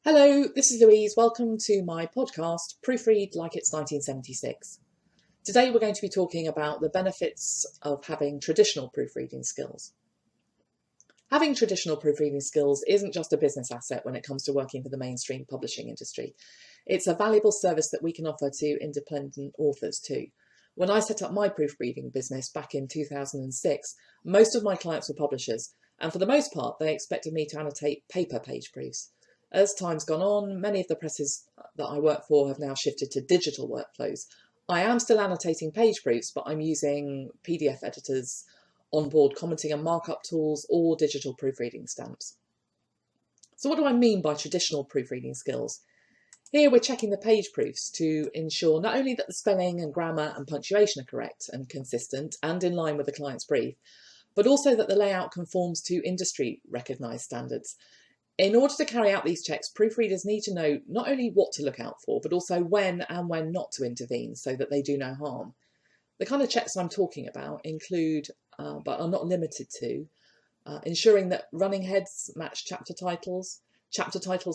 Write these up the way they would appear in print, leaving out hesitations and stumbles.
Hello, this is Louise. Welcome to my podcast, Proofread Like It's 1976. Today we're going to be talking about the benefits of having traditional proofreading skills. Having traditional proofreading skills isn't just a business asset when it comes to working for the mainstream publishing industry. It's a valuable service that we can offer to independent authors too. When I set up my proofreading business back in 2006, most of my clients were publishers, and for the most part they expected me to annotate paper page proofs. As time's gone on, many of the presses that I work for have now shifted to digital workflows. I am still annotating page proofs, but I'm using PDF editors, onboard commenting and markup tools, or digital proofreading stamps. So what do I mean by traditional proofreading skills? Here we're checking the page proofs to ensure not only that the spelling and grammar and punctuation are correct and consistent and in line with the client's brief, but also that the layout conforms to industry recognised standards. In order to carry out these checks, proofreaders need to know not only what to look out for, but also when and when not to intervene so that they do no harm. The kind of checks I'm talking about include, but are not limited to, ensuring that running heads match chapter titles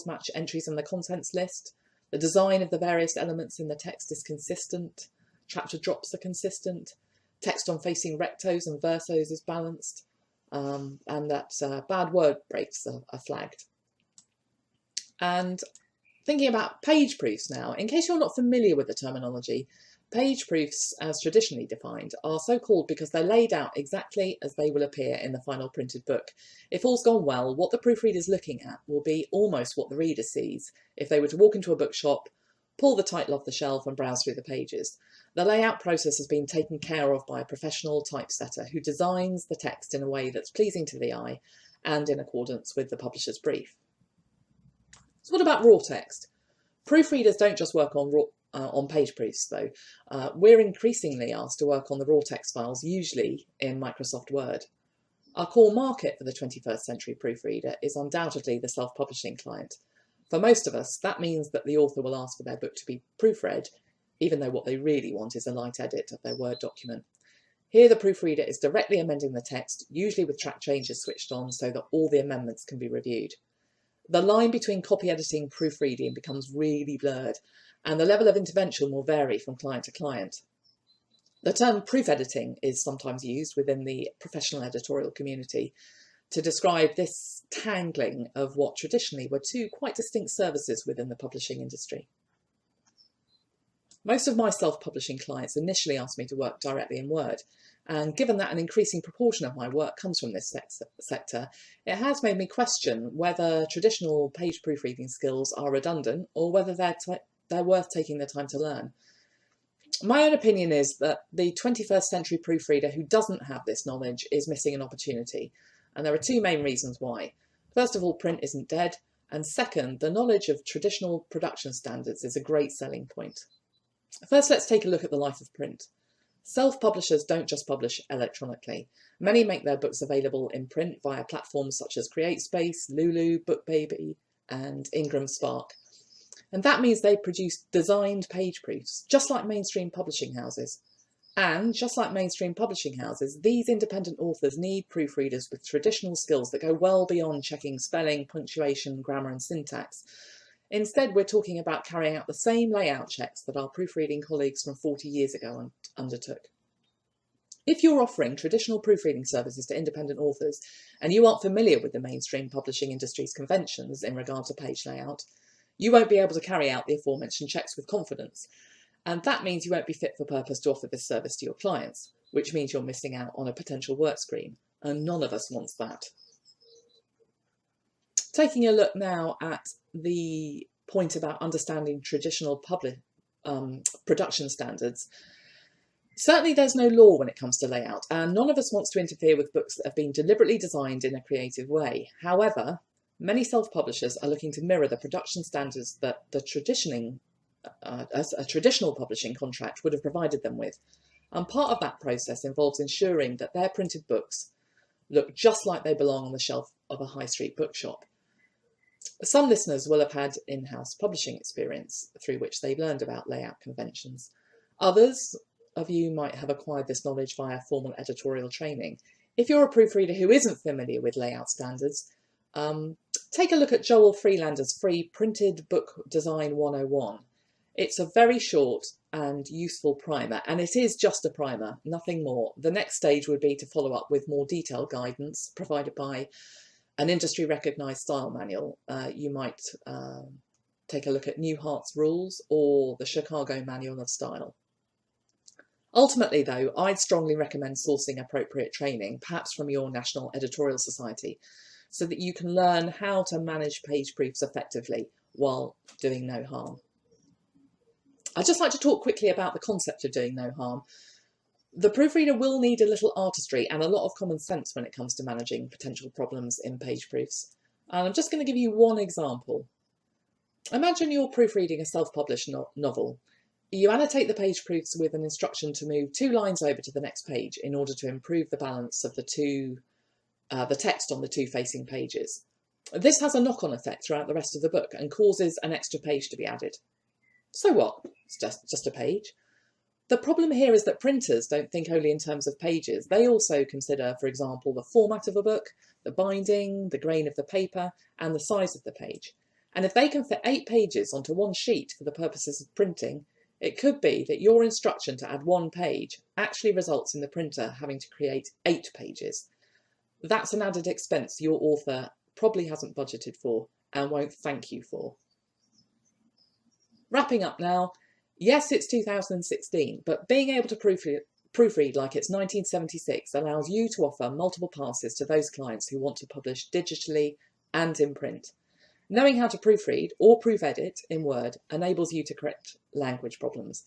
match entries in the contents list, the design of the various elements in the text is consistent, chapter drops are consistent, text on facing rectos and versos is balanced, and that bad word breaks are flagged. And thinking about page proofs now, in case you're not familiar with the terminology, page proofs as traditionally defined are so called because they're laid out exactly as they will appear in the final printed book. If all's gone well, what the proofreader is looking at will be almost what the reader sees if they were to walk into a bookshop, pull the title off the shelf and browse through the pages. The layout process has been taken care of by a professional typesetter who designs the text in a way that's pleasing to the eye and in accordance with the publisher's brief. So what about raw text? Proofreaders don't just work on page proofs though. We're increasingly asked to work on the raw text files, usually in Microsoft Word. Our core market for the 21st century proofreader is undoubtedly the self-publishing client. For most of us, that means that the author will ask for their book to be proofread, even though what they really want is a light edit of their Word document. Here the proofreader is directly amending the text, usually with track changes switched on so that all the amendments can be reviewed. The line between copy editing and proofreading becomes really blurred, and the level of intervention will vary from client to client. The term proof editing is sometimes used within the professional editorial community to describe this tangling of what traditionally were two quite distinct services within the publishing industry. Most of my self-publishing clients initially asked me to work directly in Word, and given that an increasing proportion of my work comes from this sector, it has made me question whether traditional page proofreading skills are redundant or whether they're worth taking the time to learn. My own opinion is that the 21st century proofreader who doesn't have this knowledge is missing an opportunity, and there are two main reasons why. First of all, print isn't dead, and second, the knowledge of traditional production standards is a great selling point. First, let's take a look at the life of print. Self-publishers don't just publish electronically. Many make their books available in print via platforms such as CreateSpace, Lulu, BookBaby, and Ingram Spark. And that means they produce designed page proofs, just like mainstream publishing houses. And just like mainstream publishing houses, these independent authors need proofreaders with traditional skills that go well beyond checking spelling, punctuation, grammar, and syntax. Instead, we're talking about carrying out the same layout checks that our proofreading colleagues from 40 years ago undertook. If you're offering traditional proofreading services to independent authors and you aren't familiar with the mainstream publishing industry's conventions in regard to page layout, you won't be able to carry out the aforementioned checks with confidence. And that means you won't be fit for purpose to offer this service to your clients, which means you're missing out on a potential work stream, and none of us wants that. Taking a look now at the point about understanding traditional production standards, certainly there's no law when it comes to layout, and none of us wants to interfere with books that have been deliberately designed in a creative way. However, many self-publishers are looking to mirror the production standards that a traditional publishing contract would have provided them with. And part of that process involves ensuring that their printed books look just like they belong on the shelf of a high street bookshop. Some listeners will have had in-house publishing experience through which they've learned about layout conventions. Others of you might have acquired this knowledge via formal editorial training. If you're a proofreader who isn't familiar with layout standards, Take a look at Joel Freelander's free Printed Book Design 101. It's a very short and useful primer, and it is just a primer, nothing more. The next stage would be to follow up with more detailed guidance provided by an industry recognised style manual. You might take a look at Newhart's Rules or the Chicago Manual of Style. Ultimately, though, I'd strongly recommend sourcing appropriate training, perhaps from your National Editorial Society, so that you can learn how to manage page proofs effectively while doing no harm. I'd just like to talk quickly about the concept of doing no harm. The proofreader will need a little artistry and a lot of common sense when it comes to managing potential problems in page proofs. And I'm just going to give you one example. Imagine you're proofreading a self-published novel. You annotate the page proofs with an instruction to move 2 lines over to the next page in order to improve the balance of the text on the 2 facing pages. This has a knock-on effect throughout the rest of the book and causes an extra page to be added. So what? It's just a page. The problem here is that printers don't think only in terms of pages. They also consider, for example, the format of a book, the binding, the grain of the paper, and the size of the page. And if they can fit 8 pages onto one sheet for the purposes of printing, it could be that your instruction to add 1 page actually results in the printer having to create 8 pages. That's an added expense your author probably hasn't budgeted for and won't thank you for. Wrapping up now, yes, it's 2016, but being able to proofread like it's 1976 allows you to offer multiple passes to those clients who want to publish digitally and in print. Knowing how to proofread or proof edit in Word enables you to correct language problems.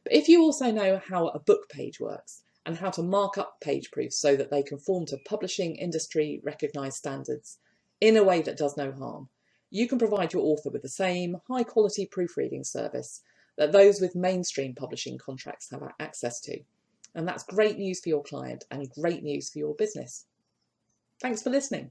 But if you also know how a book page works and how to mark up page proofs so that they conform to publishing industry recognised standards in a way that does no harm, you can provide your author with the same high quality proofreading service that those with mainstream publishing contracts have access to. And that's great news for your client and great news for your business. Thanks for listening.